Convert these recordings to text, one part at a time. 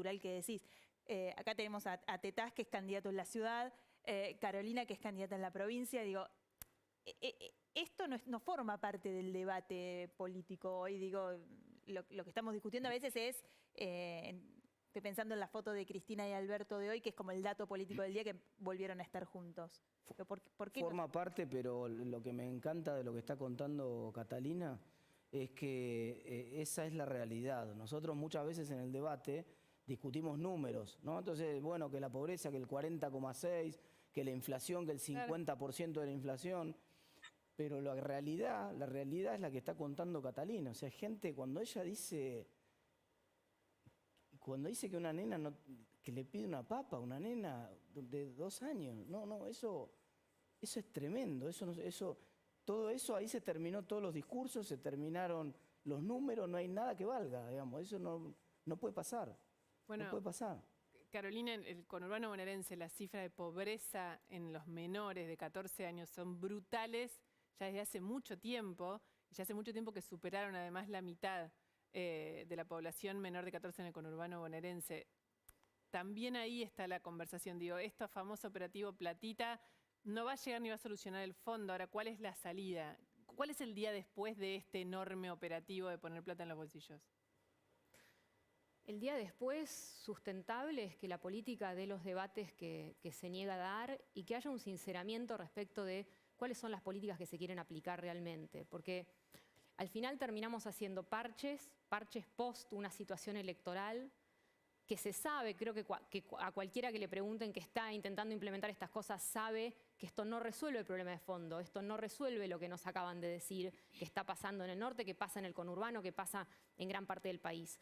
electoral que decís. Acá tenemos a Tetaz, que es candidato en la ciudad, Carolina, que es candidata en la provincia. Digo, esto no forma parte del debate político hoy. Digo, lo que estamos discutiendo a veces es, estoy pensando en la foto de Cristina y Alberto de hoy, que es como el dato político del día, que volvieron a estar juntos. ¿Por qué Forma parte, pero lo que me encanta de lo que está contando Catalina es que esa es la realidad. Nosotros muchas veces en el debate discutimos números, ¿no? Entonces, bueno, que la pobreza, que el 40,6, que la inflación, que el 50% de la inflación. Pero la realidad es la que está contando Catalina. O sea, gente, cuando dice que una nena que le pide una papa a una nena de 2 años, eso es tremendo. Todo eso ahí se terminó todos los discursos, se terminaron los números, no hay nada que valga, digamos. Eso no puede pasar. Bueno, no puede pasar. Carolina, en el conurbano bonaerense, las cifras de pobreza en los menores de 14 años son brutales ya desde hace mucho tiempo, y ya hace mucho tiempo que superaron además la mitad de la población menor de 14 en el conurbano bonaerense. También ahí está la conversación. Digo, esto famoso operativo Platita no va a llegar ni va a solucionar el fondo. Ahora, ¿cuál es la salida? ¿Cuál es el día después de este enorme operativo de poner plata en los bolsillos? El día después sustentable es que la política dé los debates que se niega a dar y que haya un sinceramiento respecto de cuáles son las políticas que se quieren aplicar realmente. Porque al final terminamos haciendo parches post una situación electoral que se sabe, creo que a cualquiera que le pregunten que está intentando implementar estas cosas sabe que esto no resuelve el problema de fondo, esto no resuelve lo que nos acaban de decir que está pasando en el norte, que pasa en el conurbano, que pasa en gran parte del país.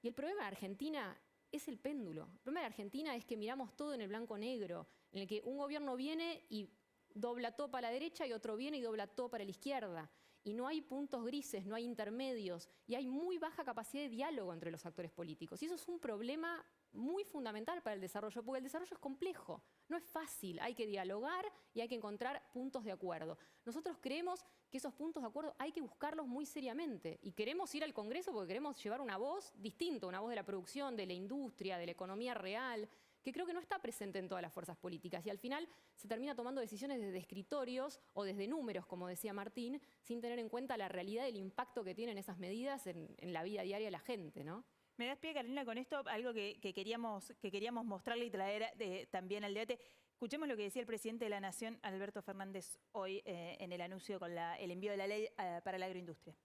Y el problema de Argentina es el péndulo. El problema de Argentina es que miramos todo en el blanco-negro, en el que un gobierno viene y dobla todo para la derecha y otro viene y dobla todo para la izquierda. Y no hay puntos grises, no hay intermedios, y hay muy baja capacidad de diálogo entre los actores políticos. Y eso es un problema muy fundamental para el desarrollo, porque el desarrollo es complejo, no es fácil, hay que dialogar y hay que encontrar puntos de acuerdo. Nosotros creemos que esos puntos de acuerdo hay que buscarlos muy seriamente y queremos ir al Congreso porque queremos llevar una voz distinta, una voz de la producción, de la industria, de la economía real, que creo que no está presente en todas las fuerzas políticas y al final se termina tomando decisiones desde escritorios o desde números, como decía Martín, sin tener en cuenta la realidad del impacto que tienen esas medidas en la vida diaria de la gente, ¿no? Me das pie, Carolina, con esto, algo que queríamos mostrarle y traer también al debate. Escuchemos lo que decía el presidente de la Nación, Alberto Fernández, hoy en el anuncio con el envío de la ley para la agroindustria.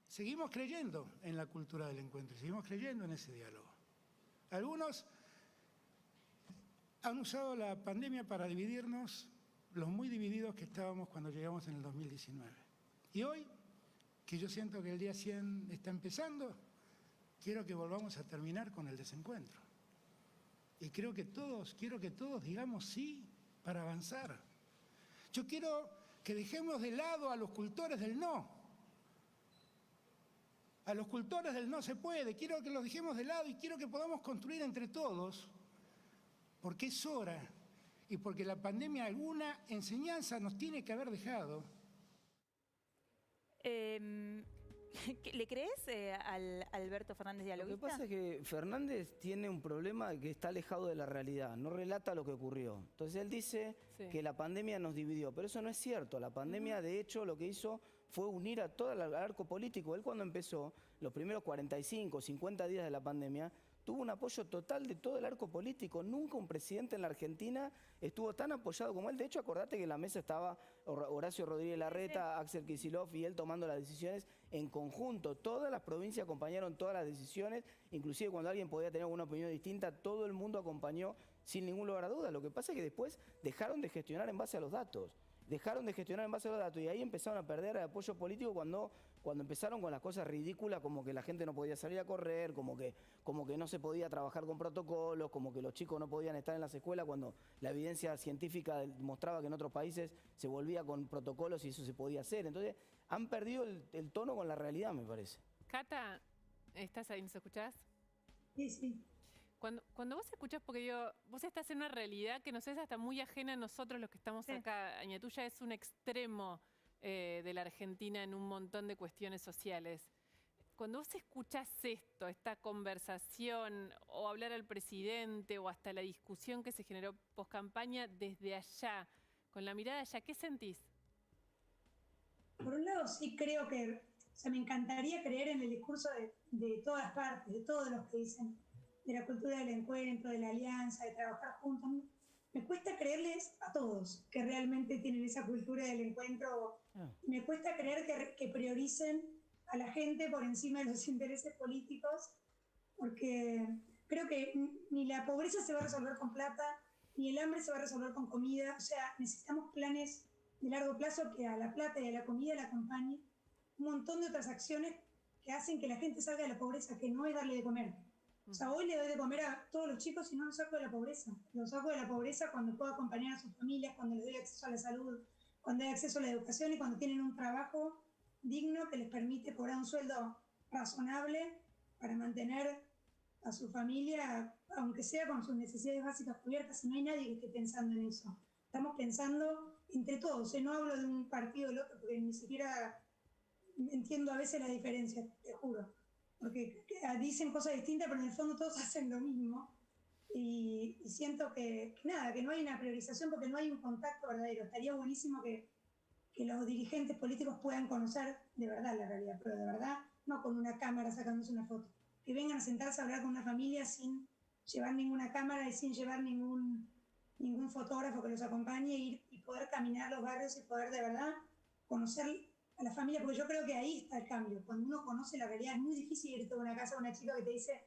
Seguimos creyendo en la cultura del encuentro, seguimos creyendo en ese diálogo. Algunos han usado la pandemia para dividirnos, los muy divididos que estábamos cuando llegamos en el 2019. Y hoy, que yo siento que el día 100 está empezando, quiero que volvamos a terminar con el desencuentro. Y quiero que todos digamos sí para avanzar. Yo quiero que dejemos de lado a los cultores del no. A los cultores del no se puede. Quiero que los dejemos de lado y quiero que podamos construir entre todos, porque es hora y porque la pandemia alguna enseñanza nos tiene que haber dejado. ¿Le crees al Alberto Fernández dialoguista? Lo que pasa es que Fernández tiene un problema que está alejado de la realidad, no relata lo que ocurrió. Entonces él dice que la pandemia nos dividió, pero eso no es cierto. La pandemia, de hecho, lo que hizo fue unir a todo el arco político. Él cuando empezó, los primeros 45, 50 días de la pandemia, tuvo un apoyo total de todo el arco político. Nunca un presidente en la Argentina estuvo tan apoyado como él. De hecho, acordate que en la mesa estaba Horacio Rodríguez Larreta, Axel Kicillof y él tomando las decisiones en conjunto. Todas las provincias acompañaron todas las decisiones, inclusive cuando alguien podía tener una opinión distinta, todo el mundo acompañó sin ningún lugar a duda. Lo que pasa es que después dejaron de gestionar en base a los datos. Dejaron de gestionar en base a los datos y ahí empezaron a perder el apoyo político cuando empezaron con las cosas ridículas, como que la gente no podía salir a correr, como que no se podía trabajar con protocolos, como que los chicos no podían estar en las escuelas cuando la evidencia científica mostraba que en otros países se volvía con protocolos y eso se podía hacer. Entonces han perdido el tono con la realidad, me parece. Cata, ¿estás ahí? ¿Nos escuchás? Sí, sí. Cuando vos escuchás, porque digo, vos estás en una realidad que nos es hasta muy ajena a nosotros los que estamos acá. Añatuya es un extremo de la Argentina en un montón de cuestiones sociales. Cuando vos escuchás esto, esta conversación, o hablar al presidente, o hasta la discusión que se generó post-campaña desde allá, con la mirada allá, ¿qué sentís? Por un lado, sí creo que, o sea, me encantaría creer en el discurso de todas partes, de todos los que dicen de la cultura del encuentro, de la alianza, de trabajar juntos. Me cuesta creerles a todos que realmente tienen esa cultura del encuentro. Me cuesta creer que prioricen a la gente por encima de los intereses políticos, porque creo que ni la pobreza se va a resolver con plata, ni el hambre se va a resolver con comida. O sea, necesitamos planes de largo plazo que a la plata y a la comida la acompañen un montón de otras acciones que hacen que la gente salga de la pobreza, que no es darle de comer. O sea, hoy le doy de comer a todos los chicos y no los saco de la pobreza. Los saco de la pobreza cuando puedo acompañar a sus familias, cuando les doy acceso a la salud, cuando hay acceso a la educación y cuando tienen un trabajo digno que les permite cobrar un sueldo razonable para mantener a su familia, aunque sea con sus necesidades básicas cubiertas. Y no hay nadie que esté pensando en eso. Estamos pensando entre todos. No hablo de un partido o del otro porque ni siquiera entiendo a veces la diferencia, te juro. Porque dicen cosas distintas, pero en el fondo todos hacen lo mismo. Y siento que no hay una priorización porque no hay un contacto verdadero. Estaría buenísimo que los dirigentes políticos puedan conocer de verdad la realidad, pero de verdad no con una cámara sacándose una foto. Que vengan a sentarse a hablar con una familia sin llevar ninguna cámara y sin llevar ningún fotógrafo que los acompañe, y poder caminar los barrios y poder de verdad conocer a la familia, porque yo creo que ahí está el cambio. Cuando uno conoce la realidad, es muy difícil irte a una casa a una chica que te dice,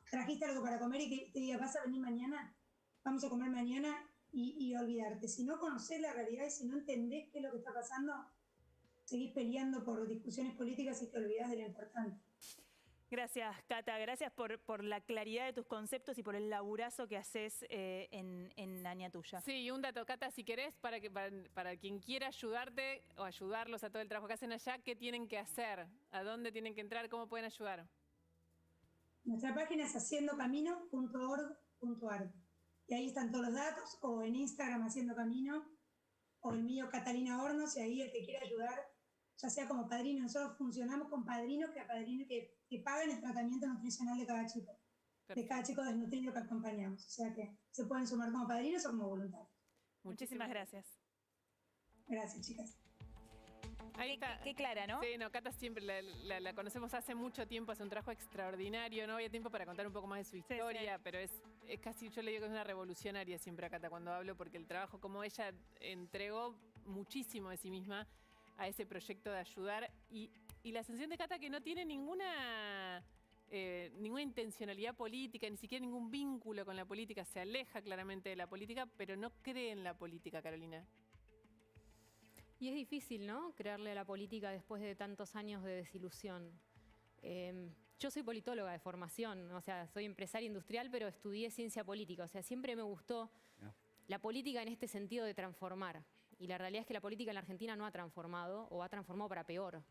trajiste algo para comer, y que te diga, ¿vas a venir mañana? Vamos a comer mañana, y olvidarte. Si no conocés la realidad y si no entendés qué es lo que está pasando, seguís peleando por discusiones políticas y te olvidás de lo importante. Gracias, Cata. Gracias por la claridad de tus conceptos y por el laburazo que haces en Añatuya. Sí, y un dato, Cata, si querés, para quien quiera ayudarte o ayudarlos a todo el trabajo que hacen allá, ¿qué tienen que hacer? ¿A dónde tienen que entrar? ¿Cómo pueden ayudar? Nuestra página es haciendocamino.org.ar. Y ahí están todos los datos, o en Instagram Haciendo Camino, o el mío Catalina Hornos, y ahí el que quiera ayudar, ya sea como padrino. Nosotros funcionamos con padrinos que pagan el tratamiento nutricional de cada chico. Perfecto. De cada chico desnutrido que acompañamos. O sea que se pueden sumar como padrinos o como voluntarios. Muchísimas gracias. Gracias, chicas. Ahí está. Qué clara, ¿no? Sí, no, Cata siempre la conocemos hace mucho tiempo, hace un trabajo extraordinario. No había tiempo para contar un poco más de su historia, sí. Pero es casi, yo le digo que es una revolucionaria siempre a Cata cuando hablo, porque el trabajo, como ella entregó muchísimo de sí misma a ese proyecto de ayudar, y la sensación de Cata que no tiene ninguna intencionalidad política, ni siquiera ningún vínculo con la política, se aleja claramente de la política, pero no cree en la política, Carolina. Y es difícil, ¿no?, creerle a la política después de tantos años de desilusión. Yo soy politóloga de formación, o sea, soy empresaria industrial, pero estudié ciencia política. O sea, siempre me gustó la política en este sentido de transformar. Y la realidad es que la política en la Argentina no ha transformado, o ha transformado para peor.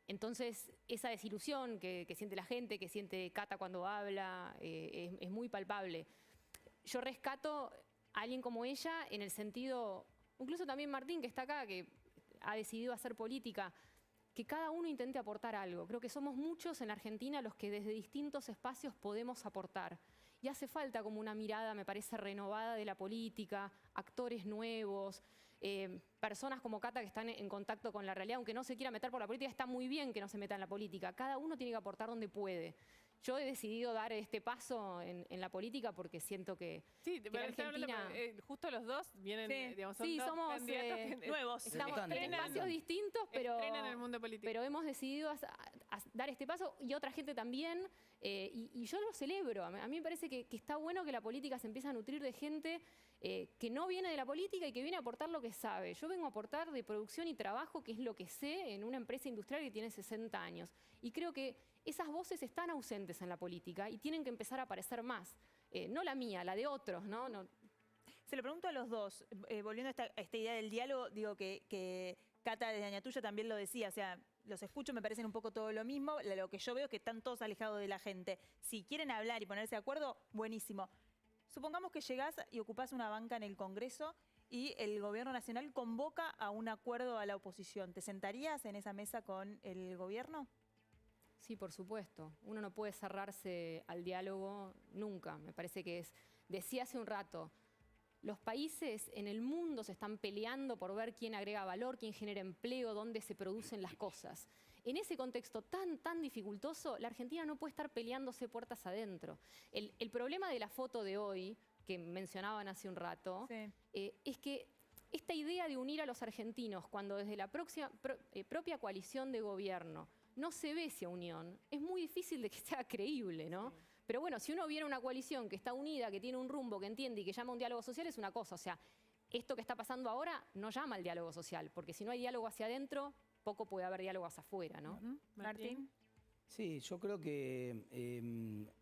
Entonces, esa desilusión que siente la gente, que siente Cata cuando habla, es muy palpable. Yo rescato a alguien como ella en el sentido, incluso también Martín, que está acá, que ha decidido hacer política, que cada uno intente aportar algo. Creo que somos muchos en Argentina los que desde distintos espacios podemos aportar. Y hace falta como una mirada, me parece, renovada de la política, actores nuevos, personas como Cata que están en contacto con la realidad, aunque no se quiera meter por la política. Está muy bien que no se meta en la política. Cada uno tiene que aportar donde puede. Yo he decidido dar este paso en la política porque siento que, sí, que la Argentina... justo los dos vienen, sí, digamos, son sí, dos somos candidatos nuevos. Estamos en espacios distintos, pero en el mundo político. Pero hemos decidido dar este paso, y otra gente también, y yo lo celebro. A mí me parece que está bueno que la política se empiece a nutrir de gente que no viene de la política y que viene a aportar lo que sabe. Yo vengo a aportar de producción y trabajo, que es lo que sé, en una empresa industrial que tiene 60 años. Y creo que esas voces están ausentes en la política y tienen que empezar a aparecer más. No la mía, la de otros, ¿no? Se lo pregunto a los dos, volviendo a esta idea del diálogo, digo que Cata desde Añatuya también lo decía, o sea, los escucho, me parecen un poco todo lo mismo, lo que yo veo es que están todos alejados de la gente. Si quieren hablar y ponerse de acuerdo, buenísimo. Supongamos que llegás y ocupás una banca en el Congreso y el gobierno nacional convoca a un acuerdo a la oposición. ¿Te sentarías en esa mesa con el gobierno? Sí, por supuesto. Uno no puede cerrarse al diálogo nunca. Me parece que decía hace un rato, los países en el mundo se están peleando por ver quién agrega valor, quién genera empleo, dónde se producen las cosas. En ese contexto tan dificultoso, la Argentina no puede estar peleándose puertas adentro. El problema de la foto de hoy, que mencionaban hace un rato, Sí. Es que esta idea de unir a los argentinos cuando desde la propia coalición de gobierno no se ve esa unión, es muy difícil de que sea creíble, ¿no? Sí. Pero bueno, si uno viene a una coalición que está unida, que tiene un rumbo, que entiende y que llama a un diálogo social, es una cosa. O sea, esto que está pasando ahora no llama al diálogo social, porque si no hay diálogo hacia adentro, poco puede haber diálogo hacia afuera, ¿no? Martín. Sí, yo creo que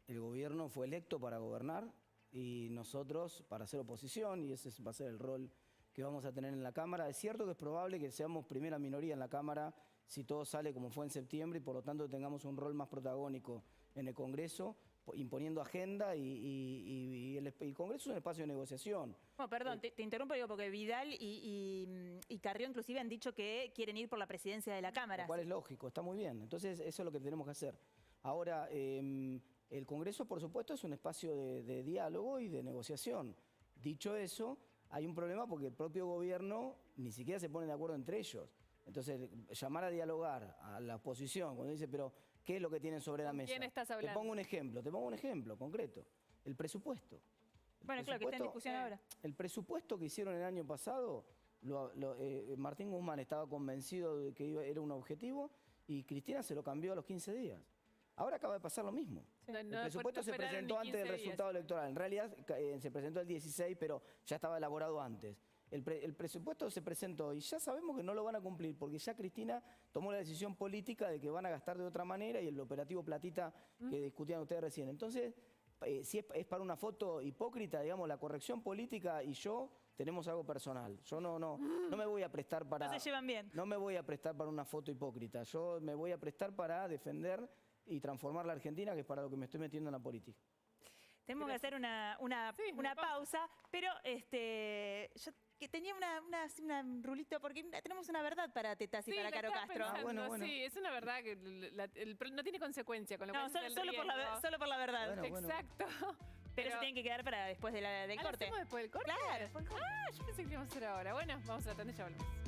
el gobierno fue electo para gobernar y nosotros para hacer oposición, y ese va a ser el rol que vamos a tener en la Cámara. Es cierto que es probable que seamos primera minoría en la Cámara si todo sale como fue en septiembre y por lo tanto tengamos un rol más protagónico en el Congreso, imponiendo agenda y el Congreso es un espacio de negociación. Bueno, perdón, te interrumpo digo, porque Vidal y Carrió inclusive han dicho que quieren ir por la presidencia de la Cámara. Lo cual es lógico, está muy bien. Entonces eso es lo que tenemos que hacer. Ahora, el Congreso por supuesto es un espacio de diálogo y de negociación. Dicho eso, hay un problema porque el propio gobierno ni siquiera se pone de acuerdo entre ellos. Entonces, llamar a dialogar a la oposición, cuando dice, pero ¿qué es lo que tienen sobre la mesa? ¿Quién estás hablando? Te pongo un ejemplo concreto. El presupuesto. Bueno, claro, que está en discusión ahora. El presupuesto que hicieron el año pasado, Martín Guzmán estaba convencido de que era un objetivo y Cristina se lo cambió a los 15 días. Ahora acaba de pasar lo mismo. Sí. El presupuesto se presentó antes del resultado electoral. En realidad se presentó el 16, pero ya estaba elaborado antes. El presupuesto se presentó y ya sabemos que no lo van a cumplir porque ya Cristina tomó la decisión política de que van a gastar de otra manera y el operativo Platita que discutían ustedes recién. Entonces, si es para una foto hipócrita, digamos, la corrección política y yo tenemos algo personal. Yo no me voy a prestar para... No se llevan bien. No me voy a prestar para una foto hipócrita. Yo me voy a prestar para defender y transformar la Argentina, que es para lo que me estoy metiendo en la política. Tenemos que hacer una pausa, pero yo que tenía un rulito, porque tenemos una verdad para Tetaz y para Caro Castro. Bueno. Sí, es una verdad que no tiene consecuencia, con lo cual solo por la verdad. Bueno. Exacto. Pero se tienen que quedar para después del corte. ¿Hacemos después del corte? Claro. Yo pensé que íbamos a hacer ahora. Bueno, vamos a la tanda y ya volvemos.